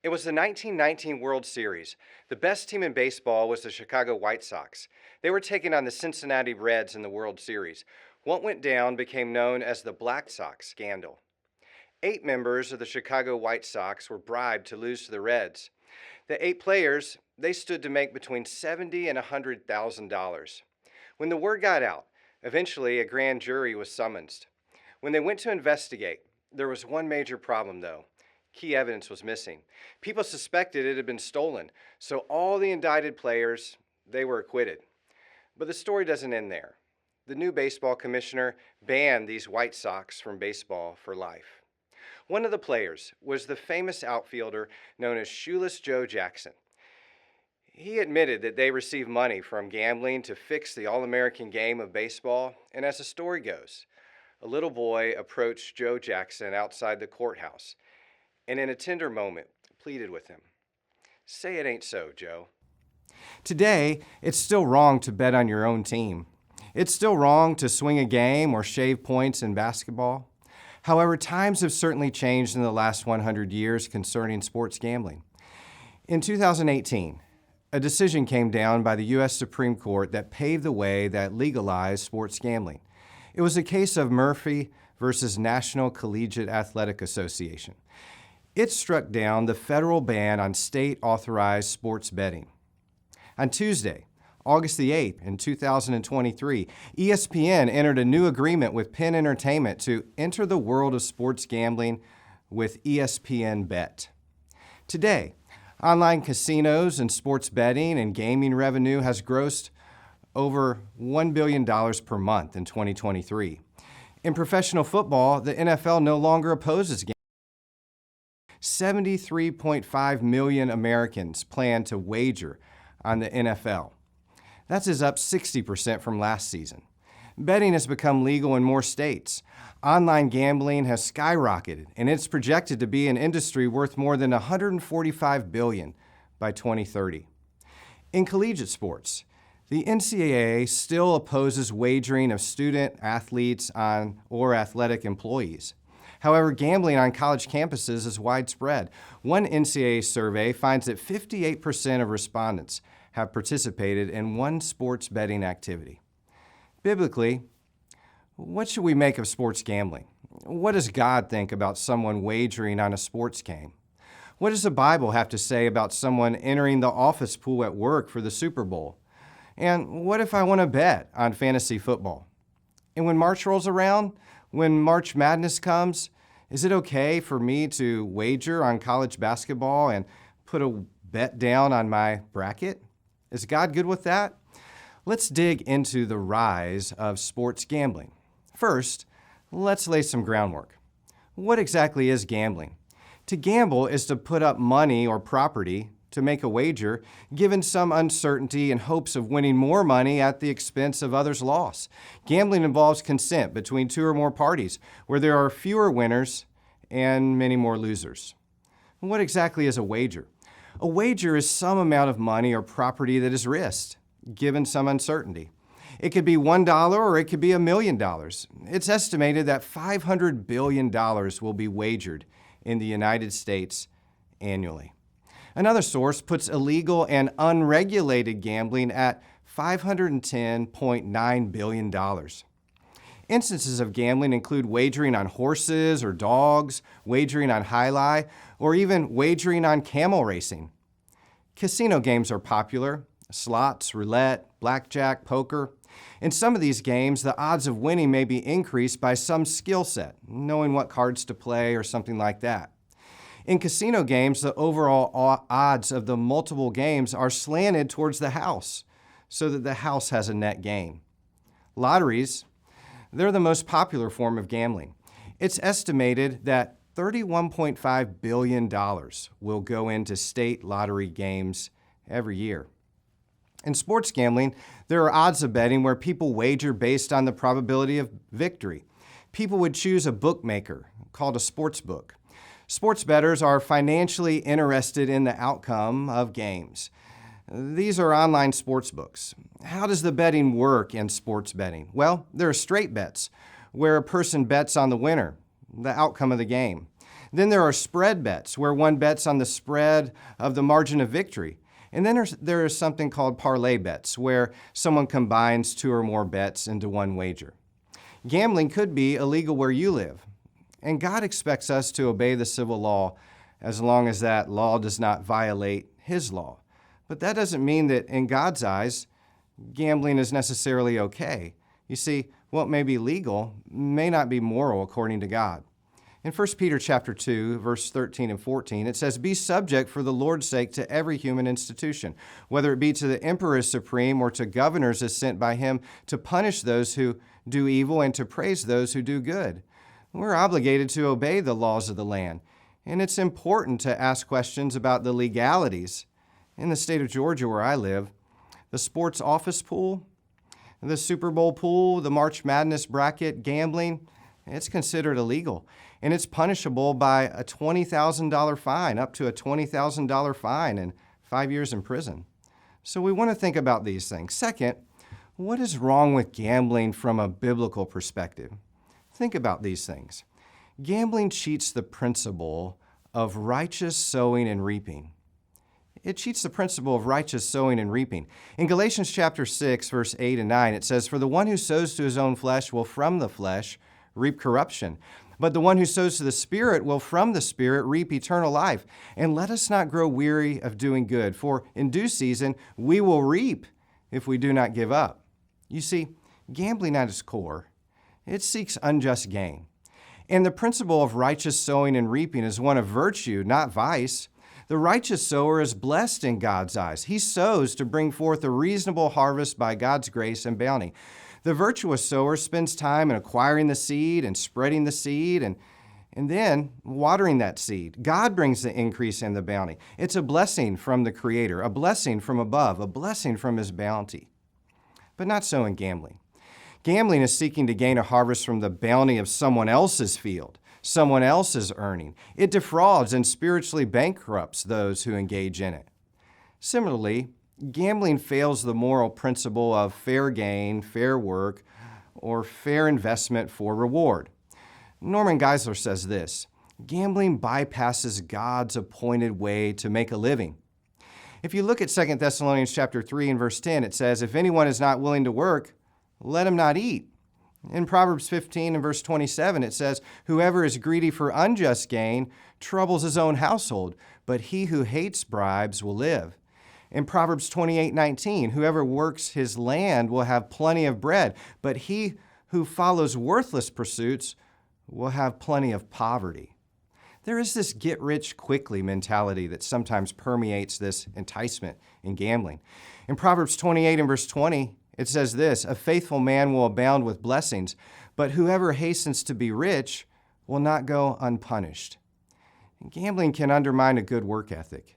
It was the 1919 World Series. The best team in baseball was the Chicago White Sox. They were taking on the Cincinnati Reds in the World Series. What went down became known as the Black Sox scandal. 8 members of the Chicago White Sox were bribed to lose to the Reds. The 8 players, they stood to make between $70,000 and $100,000. When the word got out, eventually a grand jury was summoned. When they went to investigate, there was one major problem though. Key evidence was missing. People suspected it had been stolen, so all the indicted players, they were acquitted. But the story doesn't end there. The new baseball commissioner banned these White Sox from baseball for life. One of the players was the famous outfielder known as Shoeless Joe Jackson. He admitted that they received money from gambling to fix the all-American game of baseball, and as the story goes, a little boy approached Joe Jackson outside the courthouse and in a tender moment pleaded with him. "Say it ain't so, Joe." Today, it's still wrong to bet on your own team. It's still wrong to swing a game or shave points in basketball. However, times have certainly changed in the last 100 years concerning sports gambling. In 2018, a decision came down by the U.S. Supreme Court that paved the way that legalized sports gambling. It was a case of Murphy versus National Collegiate Athletic Association. It struck down the federal ban on state-authorized sports betting. On Tuesday, August the 8th, in 2023, ESPN entered a new agreement with Penn Entertainment to enter the world of sports gambling with ESPN Bet. Today, online casinos and sports betting and gaming revenue has grossed over $1 billion per month in 2023. In professional football, the NFL no longer opposes gambling. 73.5 million Americans plan to wager on the NFL. That's up 60% from last season. Betting has become legal in more states. Online gambling has skyrocketed, and it's projected to be an industry worth more than $145 billion by 2030. In collegiate sports, the NCAA still opposes wagering of student athletes or athletic employees. However, gambling on college campuses is widespread. One NCAA survey finds that 58% of respondents have participated in one sports betting activity. Biblically, what should we make of sports gambling? What does God think about someone wagering on a sports game? What does the Bible have to say about someone entering the office pool at work for the Super Bowl? And what if I want to bet on fantasy football? And when March rolls around, when March Madness comes, is it okay for me to wager on college basketball and put a bet down on my bracket? Is God good with that? Let's dig into the rise of sports gambling. First, let's lay some groundwork. What exactly is gambling? To gamble is to put up money or property to make a wager, given some uncertainty in hopes of winning more money at the expense of others' loss. Gambling involves consent between 2 or more parties, where there are fewer winners and many more losers. What exactly is a wager? A wager is some amount of money or property that is risked, given some uncertainty. It could be $1 or it could be $1 million. It's estimated that $500 billion will be wagered in the United States annually. Another source puts illegal and unregulated gambling at $510.9 billion. Instances of gambling include wagering on horses or dogs, wagering on jai-alai, or even wagering on camel racing. Casino games are popular: slots, roulette, blackjack, poker. In some of these games, the odds of winning may be increased by some skill set, knowing what cards to play or something like that. In casino games, the overall odds of the multiple games are slanted towards the house, so that the house has a net gain. Lotteries, they're the most popular form of gambling. It's estimated that $31.5 billion will go into state lottery games every year. In sports gambling, there are odds of betting where people wager based on the probability of victory. People would choose a bookmaker called a sports book. Sports bettors are financially interested in the outcome of games. These are online sports books. How does the betting work in sports betting? Well, there are straight bets, where a person bets on the winner, the outcome of the game. Then there are spread bets, where one bets on the spread of the margin of victory. And then there is something called parlay bets, where someone combines two or more bets into one wager. Gambling could be illegal where you live, and God expects us to obey the civil law as long as that law does not violate His law. But that doesn't mean that in God's eyes, gambling is necessarily okay. You see, what may be legal may not be moral according to God. In 1 Peter chapter 2, verse 13 and 14, it says, "Be subject for the Lord's sake to every human institution, whether it be to the emperor as supreme or to governors as sent by him to punish those who do evil and to praise those who do good." We're obligated to obey the laws of the land, and it's important to ask questions about the legalities. In the state of Georgia where I live, the sports office pool, the Super Bowl pool, the March Madness bracket, gambling, it's considered illegal. And it's punishable by a $20,000 fine, up to a $20,000 fine and 5 years in prison. So we want to think about these things. Second, what is wrong with gambling from a biblical perspective? Think about these things. Gambling cheats the principle of righteous sowing and reaping. It cheats the principle of righteous sowing and reaping. In Galatians chapter 6, verse 8 and 9, it says, "For the one who sows to his own flesh will from the flesh reap corruption. But the one who sows to the Spirit will from the Spirit reap eternal life. And let us not grow weary of doing good, for in due season we will reap if we do not give up." You see, gambling at its core, it seeks unjust gain. And the principle of righteous sowing and reaping is one of virtue, not vice. The righteous sower is blessed in God's eyes. He sows to bring forth a reasonable harvest by God's grace and bounty. The virtuous sower spends time in acquiring the seed and spreading the seed and then watering that seed. God brings the increase and the bounty. It's a blessing from the Creator, a blessing from above, a blessing from His bounty. But not so in gambling. Gambling is seeking to gain a harvest from the bounty of someone else's field, someone else's earning. It defrauds and spiritually bankrupts those who engage in it. Similarly, gambling fails the moral principle of fair gain, fair work, or fair investment for reward. Norman Geisler says this, "Gambling bypasses God's appointed way to make a living." If you look at 2 Thessalonians chapter 3 and verse 10, it says, "If anyone is not willing to work, let him not eat." In Proverbs 15 and verse 27, it says, "Whoever is greedy for unjust gain troubles his own household, but he who hates bribes will live." In Proverbs 28:19, "Whoever works his land will have plenty of bread, but he who follows worthless pursuits will have plenty of poverty." There is this get-rich-quickly mentality that sometimes permeates this enticement in gambling. In Proverbs 28 and verse 20, it says this, "A faithful man will abound with blessings, but whoever hastens to be rich will not go unpunished." Gambling can undermine a good work ethic.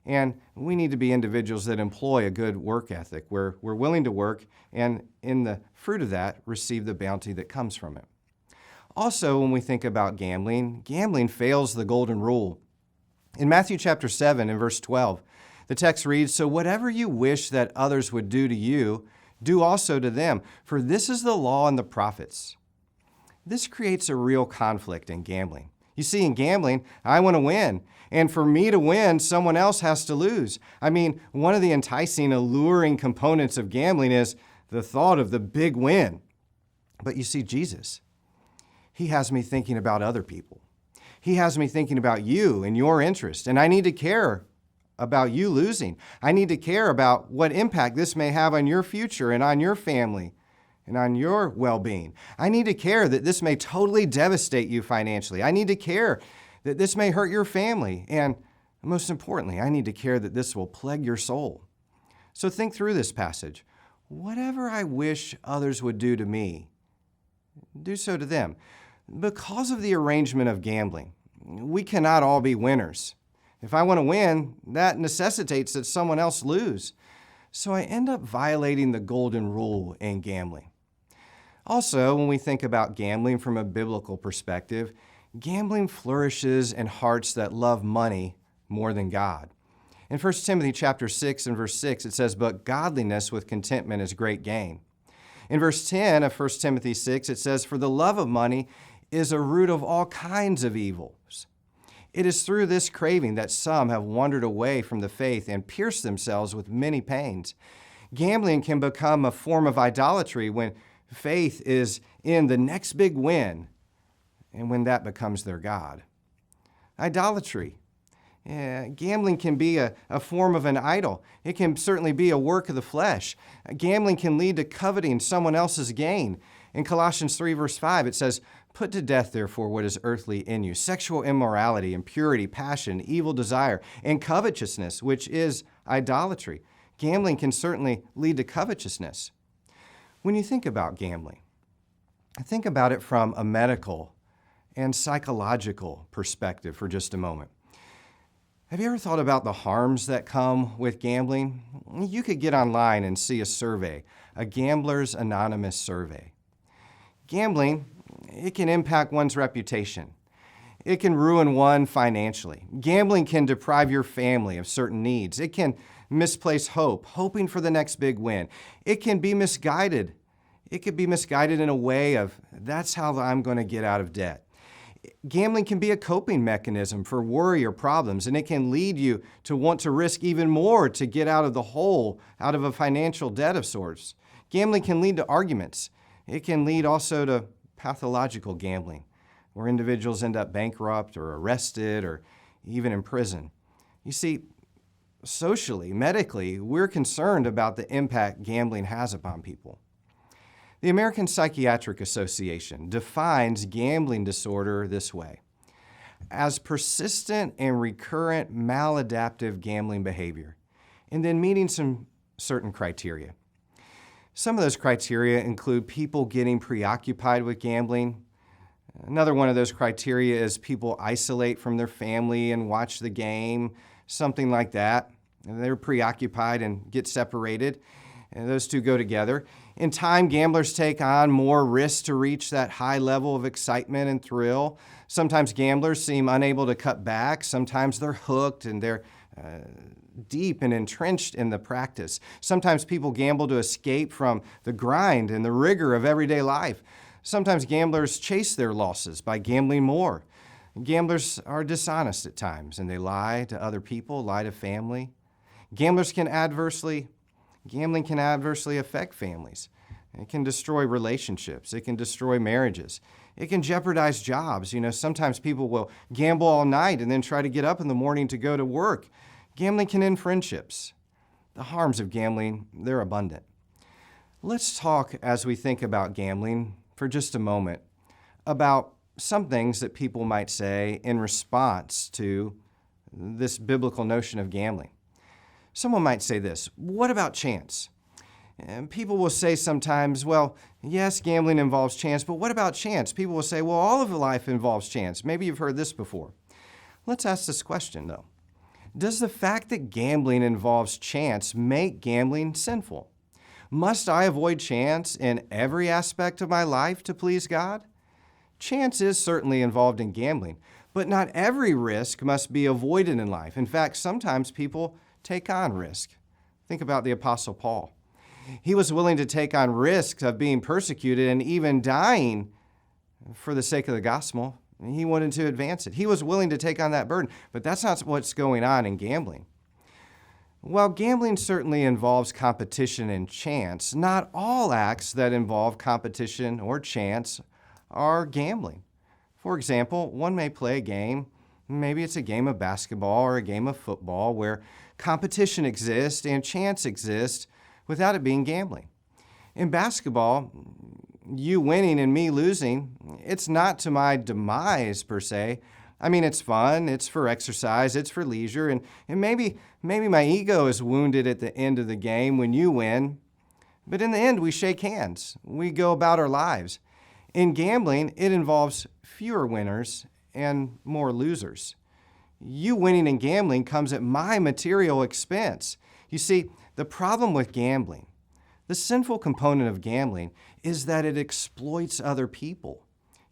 And we need to be individuals that employ a good work ethic, where we're willing to work and in the fruit of that, receive the bounty that comes from it. Also, when we think about gambling, gambling fails the golden rule. In Matthew chapter 7 and verse 12, the text reads, "So whatever you wish that others would do to you, do also to them, for this is the law and the prophets." This creates a real conflict in gambling. You see, in gambling, I want to win. And for me to win, someone else has to lose. I mean, one of the enticing, alluring components of gambling is the thought of the big win. But you see, Jesus, He has me thinking about other people. He has me thinking about you and your interest. And I need to care about you losing. I need to care about what impact this may have on your future and on your family and on your well-being. I need to care that this may totally devastate you financially. I need to care that this may hurt your family. And most importantly, I need to care that this will plague your soul. So think through this passage. Whatever I wish others would do to me, do so to them. Because of the arrangement of gambling, we cannot all be winners. If I want to win, that necessitates that someone else lose. So I end up violating the golden rule in gambling. Also, when we think about gambling from a biblical perspective, gambling flourishes in hearts that love money more than God. In 1 Timothy chapter 6 and verse 6, it says, "But godliness with contentment is great gain." In verse 10 of 1 Timothy 6, it says, "For the love of money is a root of all kinds of evils." It is through this craving that some have wandered away from the faith and pierced themselves with many pains. Gambling can become a form of idolatry when faith is in the next big win and when that becomes their God. Idolatry. Gambling can be a form of an idol. It can certainly be a work of the flesh. Gambling can lead to coveting someone else's gain. In Colossians 3, verse 5, it says, "Put to death, therefore, what is earthly in you, sexual immorality, impurity, passion, evil desire, and covetousness, which is idolatry." Gambling can certainly lead to covetousness. When you think about gambling, think about it from a medical and psychological perspective for just a moment. Have you ever thought about the harms that come with gambling? You could get online and see a survey, a Gamblers Anonymous survey. Gambling, it can impact one's reputation. It can ruin one financially. Gambling can deprive your family of certain needs. It can misplace hope, hoping for the next big win. It can be misguided. It could be misguided in a way of, that's how I'm going to get out of debt. Gambling can be a coping mechanism for worry or problems, and it can lead you to want to risk even more to get out of the hole, out of a financial debt of sorts. Gambling can lead to arguments. It can lead also to pathological gambling, where individuals end up bankrupt or arrested or even in prison. You see, socially, medically, we're concerned about the impact gambling has upon people. The American Psychiatric Association defines gambling disorder this way: as persistent and recurrent maladaptive gambling behavior, and then meeting some certain criteria. Some of those criteria include people getting preoccupied with gambling. Another one of those criteria is people isolate from their family and watch the game, something like that. They're preoccupied and get separated. And those two go together. In time, gamblers take on more risks to reach that high level of excitement and thrill. Sometimes gamblers seem unable to cut back. Sometimes they're hooked and they're deep and entrenched in the practice. Sometimes people gamble to escape from the grind and the rigor of everyday life. Sometimes gamblers chase their losses by gambling more. Gamblers are dishonest at times, and they lie to other people, lie to family. Gambling can adversely affect families. It can destroy relationships. It can destroy marriages. It can jeopardize jobs. Sometimes people will gamble all night and then try to get up in the morning to go to work. Gambling can end friendships. The harms of gambling, they're abundant. Let's talk, as we think about gambling, for just a moment, about some things that people might say in response to this biblical notion of gambling. Someone might say this: what about chance? And people will say sometimes, well, yes, gambling involves chance, but what about chance? People will say, well, all of life involves chance. Maybe you've heard this before. Let's ask this question, though. Does the fact that gambling involves chance make gambling sinful? Must I avoid chance in every aspect of my life to please God? Chance is certainly involved in gambling, but not every risk must be avoided in life. In fact, sometimes people take on risk. Think about the Apostle Paul. He was willing to take on risks of being persecuted and even dying for the sake of the gospel. He wanted to advance it. He was willing to take on that burden, but that's not what's going on in gambling. While gambling certainly involves competition and chance, not all acts that involve competition or chance are gambling. For example, one may play a game, maybe it's a game of basketball or a game of football, where competition exists and chance exists without it being gambling. In basketball, you winning and me losing, it's not to my demise per se. I mean, it's fun, it's for exercise, it's for leisure, and maybe my ego is wounded at the end of the game when you win, but in the end, we shake hands. We go about our lives. In gambling, it involves fewer winners and more losers. You winning in gambling comes at my material expense. You see, the problem with gambling, the sinful component of gambling, is that it exploits other people.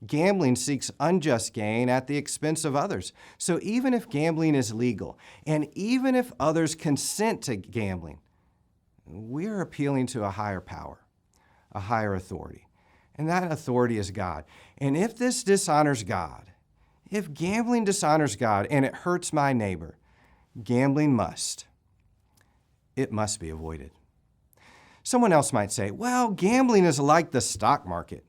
Gambling seeks unjust gain at the expense of others. So even if gambling is legal, and even if others consent to gambling, we're appealing to a higher power, a higher authority. And that authority is God. And if this dishonors God, If gambling dishonors God and it hurts my neighbor, gambling must be avoided. Someone else might say, well, gambling is like the stock market.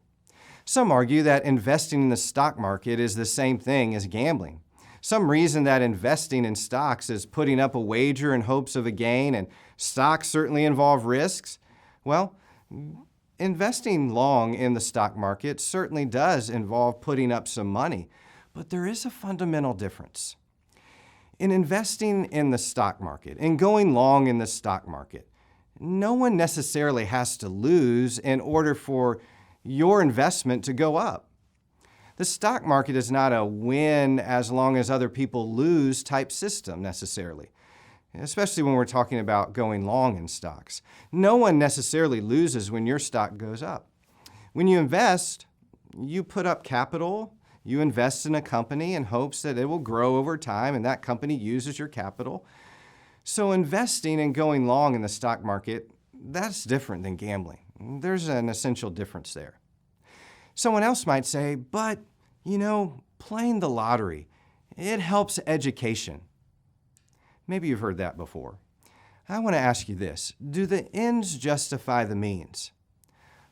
Some argue that investing in the stock market is the same thing as gambling. Some reason that investing in stocks is putting up a wager in hopes of a gain, and stocks certainly involve risks. Well, investing long in the stock market certainly does involve putting up some money, but there is a fundamental difference. In investing in the stock market and going long in the stock market, no one necessarily has to lose in order for your investment to go up. The stock market is not a win as long as other people lose type system necessarily, especially when we're talking about going long in stocks. No one necessarily loses when your stock goes up. When you invest, you put up capital, you invest in a company in hopes that it will grow over time and that company uses your capital. So investing and going long in the stock market, that's different than gambling. There's an essential difference there. Someone else might say, but, playing the lottery, it helps education. Maybe you've heard that before. I want to ask you this. Do the ends justify the means?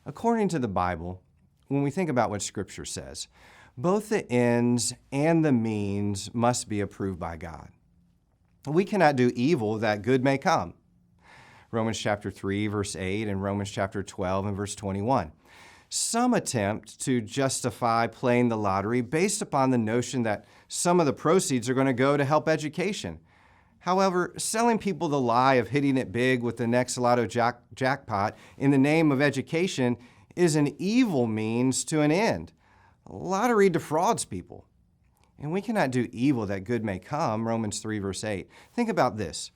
According to the Bible, when we think about what Scripture says, both the ends and the means must be approved by God. We cannot do evil that good may come. Romans chapter 3, verse 8, and Romans chapter 12 and verse 21. Some attempt to justify playing the lottery based upon the notion that some of the proceeds are going to go to help education. However, selling people the lie of hitting it big with the next lotto jackpot in the name of education is an evil means to an end. Lottery defrauds people. And we cannot do evil that good may come, Romans 3, verse 8. Think about this.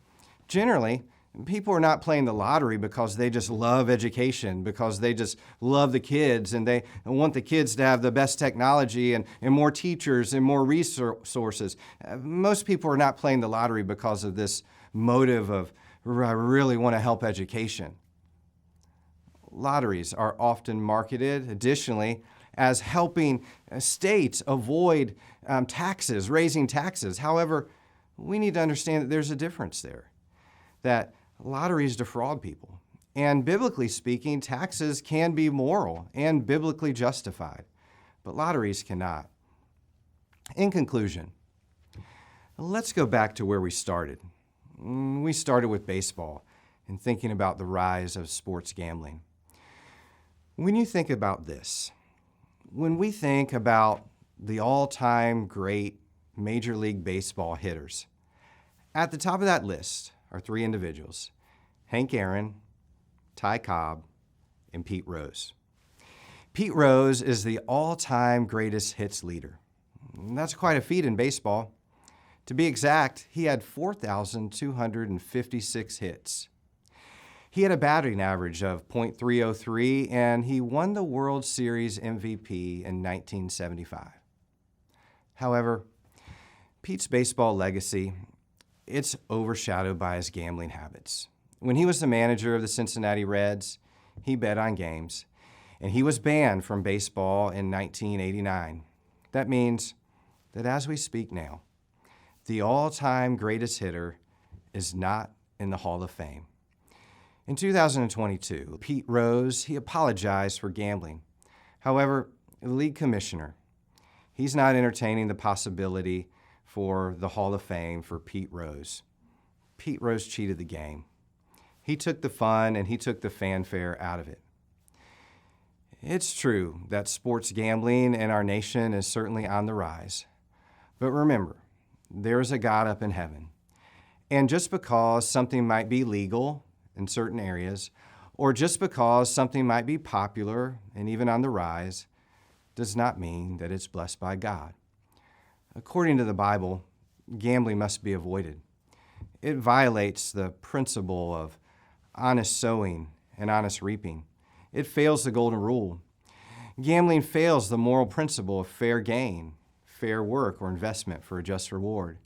Generally, people are not playing the lottery because they just love education, because they just love the kids and they want the kids to have the best technology and more teachers and more resources. Most people are not playing the lottery because of this motive of, I really want to help education. Lotteries are often marketed, additionally, as helping states avoid taxes, raising taxes. However, we need to understand that there's a difference there, that lotteries defraud people. And biblically speaking, taxes can be moral and biblically justified, but lotteries cannot. In conclusion, let's go back to where we started. We started with baseball and thinking about the rise of sports gambling. When you think about this, when we think about the all-time great Major League Baseball hitters, at the top of that list are three individuals: Hank Aaron, Ty Cobb, and Pete Rose. Pete Rose is the all-time greatest hits leader. That's quite a feat in baseball. To be exact, he had 4,256 hits. He had a batting average of .303, and he won the World Series MVP in 1975. However, Pete's baseball legacy, it's overshadowed by his gambling habits. When he was the manager of the Cincinnati Reds, he bet on games, and he was banned from baseball in 1989. That means that as we speak now, the all-time greatest hitter is not in the Hall of Fame. In 2022, Pete Rose, he apologized for gambling. However, the league commissioner, he's not entertaining the possibility for the Hall of Fame for Pete Rose. Pete Rose cheated the game. He took the fun and he took the fanfare out of it. It's true that sports gambling in our nation is certainly on the rise. But remember, there is a God up in heaven. And just because something might be legal in certain areas, or just because something might be popular and even on the rise, does not mean that it's blessed by God. According to the Bible, gambling must be avoided. It violates the principle of honest sowing and honest reaping. It fails the golden rule. Gambling fails the moral principle of fair gain, fair work, or investment for a just reward.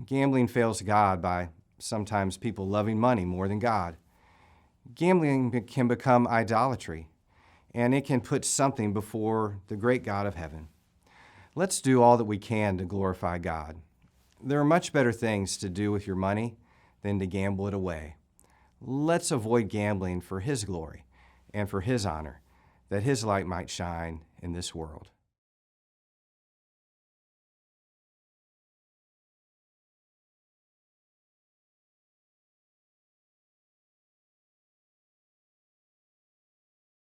Gambling fails God by sometimes people loving money more than God. Gambling can become idolatry, and it can put something before the great God of heaven. Let's do all that we can to glorify God. There are much better things to do with your money than to gamble it away. Let's avoid gambling for His glory and for His honor, that His light might shine in this world.